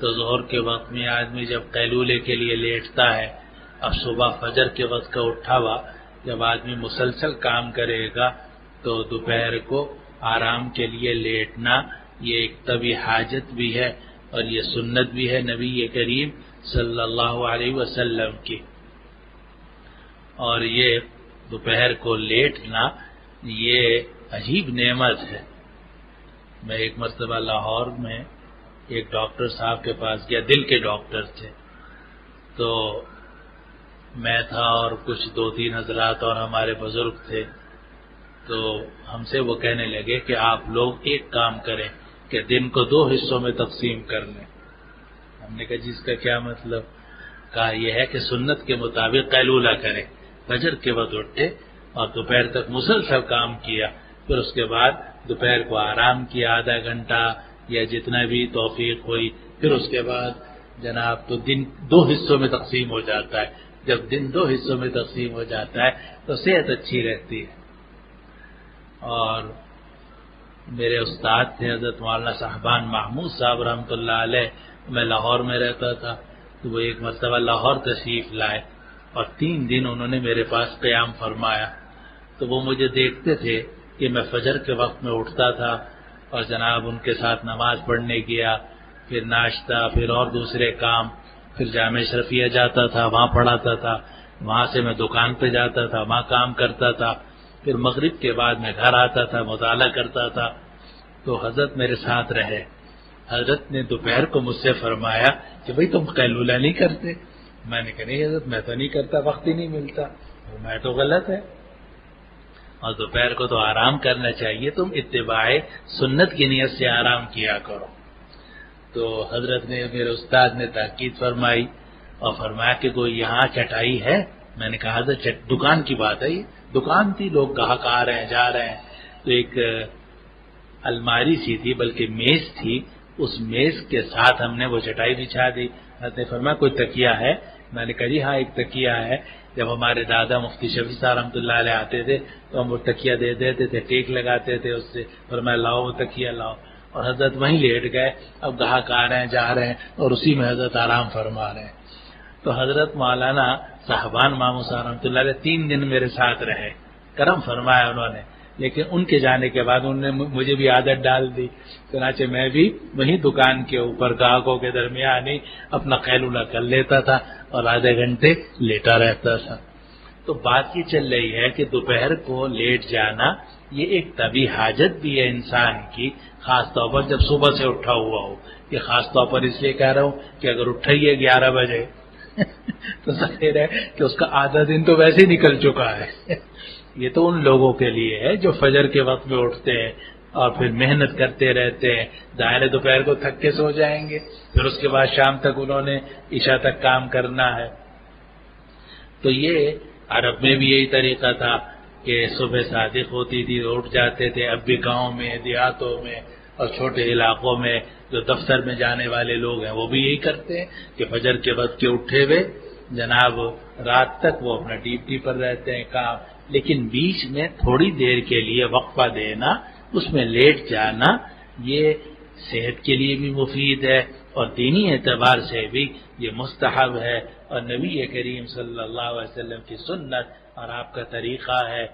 تو ظہر کے وقت میں آدمی جب قیلولے کے لیے لیٹتا ہے، اب صبح فجر کے وقت کا اٹھا ہوا جب آدمی مسلسل کام کرے گا تو دوپہر کو آرام کے لیے لیٹنا یہ ایک طبی حاجت بھی ہے اور یہ سنت بھی ہے نبی کریم صلی اللہ علیہ وسلم کی۔ اور یہ دوپہر کو لیٹنا یہ عجیب نعمت ہے۔ میں ایک مرتبہ لاہور میں ایک ڈاکٹر صاحب کے پاس گیا، دل کے ڈاکٹر تھے، تو میں تھا اور کچھ 2-3 حضرات اور ہمارے بزرگ تھے، تو ہم سے وہ کہنے لگے کہ آپ لوگ ایک کام کریں کہ دن کو 2 حصوں میں تقسیم کر لیں۔ ہم نے کہا جس کا کیا مطلب؟ کہا یہ ہے کہ سنت کے مطابق قیلولہ کریں، فجر کے وقت اٹھے اور دوپہر تک مسلسل کام کیا، پھر اس کے بعد دوپہر کو آرام کیا آدھا گھنٹہ یا جتنا بھی توفیق ہوئی، پھر اس کے بعد جناب تو دن 2 حصوں میں تقسیم ہو جاتا ہے۔ جب دن 2 حصوں میں تقسیم ہو جاتا ہے تو صحت اچھی رہتی ہے۔ اور میرے استاد تھے حضرت مولانا صاحبان محمود صاحب رحمۃ اللہ علیہ، میں لاہور میں رہتا تھا، تو وہ ایک مرتبہ لاہور تشریف لائے اور 3 دن انہوں نے میرے پاس قیام فرمایا۔ تو وہ مجھے دیکھتے تھے کہ میں فجر کے وقت میں اٹھتا تھا اور جناب ان کے ساتھ نماز پڑھنے گیا، پھر ناشتہ، پھر اور دوسرے کام، پھر جامع اشرفیہ جاتا تھا، وہاں پڑھاتا تھا، وہاں سے میں دکان پہ جاتا تھا، وہاں کام کرتا تھا، پھر مغرب کے بعد میں گھر آتا تھا، مطالعہ کرتا تھا۔ تو حضرت میرے ساتھ رہے۔ حضرت نے دوپہر کو مجھ سے فرمایا کہ بھئی تم قیلولہ نہیں کرتے؟ میں نے کہا نہیں حضرت میں تو نہیں کرتا، وقت ہی نہیں ملتا۔ میں تو غلط ہے، اور دوپہر کو تو آرام کرنا چاہیے، تم اتباع سنت کی نیت سے آرام کیا کرو۔ تو حضرت نے، میرے استاد نے تاکید فرمائی اور فرمایا کہ کوئی یہاں چٹائی ہے؟ میں نے کہا حضرت دکان کی بات ہے، یہ دکان تھی، لوگ گاہک آ رہے ہیں جا رہے ہیں، تو ایک الماری سی تھی بلکہ میز تھی، اس میز کے ساتھ ہم نے وہ چٹائی بچھا دی۔ حضرت نے فرمایا کوئی تکیہ ہے؟ میں نے کہا جی ہاں ایک تکیہ ہے، جب ہمارے دادا مفتی شفیع صاحب رحمۃ اللہ علیہ آتے تھے تو ہم وہ تکیہ دے دیتے تھے، ٹیک لگاتے تھے اس سے، فرمایا لاؤ وہ تکیہ لاؤ، اور حضرت وہیں لیٹ گئے۔ اب گاہک آ رہے ہیں جا رہے ہیں اور اسی میں حضرت آرام فرما رہے ہیں۔ تو حضرت مولانا صاحبان محمود صاحب رحمۃ اللہ علیہ 3 دن میرے ساتھ رہے، کرم فرمایا انہوں نے، لیکن ان کے جانے کے بعد انہوں نے مجھے بھی عادت ڈال دی، چنانچہ میں بھی وہیں دکان کے اوپر گاہکوں کے درمیان ہی اپنا قیلولہ کر لیتا تھا اور آدھے گھنٹے لیٹا رہتا تھا۔ تو بات یہ چل رہی ہے کہ دوپہر کو لیٹ جانا یہ ایک طبی حاجت بھی ہے انسان کی، خاص طور پر جب صبح سے اٹھا ہوا ہو۔ یہ خاص طور پر اس لیے کہہ رہا ہوں کہ اگر اٹھا ہی ہے 11 بجے تو ظاہر ہے کہ اس کا آدھا دن تو ویسے ہی نکل چکا ہے۔ یہ تو ان لوگوں کے لیے ہے جو فجر کے وقت میں اٹھتے ہیں اور پھر محنت کرتے رہتے ہیں، ظاہر دوپہر کو تھک کے سو جائیں گے، پھر اس کے بعد شام تک انہوں نے عشاء تک کام کرنا ہے۔ تو یہ عرب میں بھی یہی طریقہ تھا کہ صبح صادق ہوتی تھی، اٹھ جاتے تھے۔ اب بھی گاؤں میں، دیہاتوں میں اور چھوٹے علاقوں میں جو دفتر میں جانے والے لوگ ہیں وہ بھی یہی کرتے ہیں کہ فجر کے وقت کے اٹھے ہوئے جناب رات تک وہ اپنا ڈیوٹی پر رہتے ہیں کام، لیکن بیچ میں تھوڑی دیر کے لیے وقفہ دینا، اس میں لیٹ جانا، یہ صحت کے لیے بھی مفید ہے اور دینی اعتبار سے بھی یہ مستحب ہے، اور نبی کریم صلی اللہ علیہ وسلم کی سنت اور آپ کا طریقہ ہے۔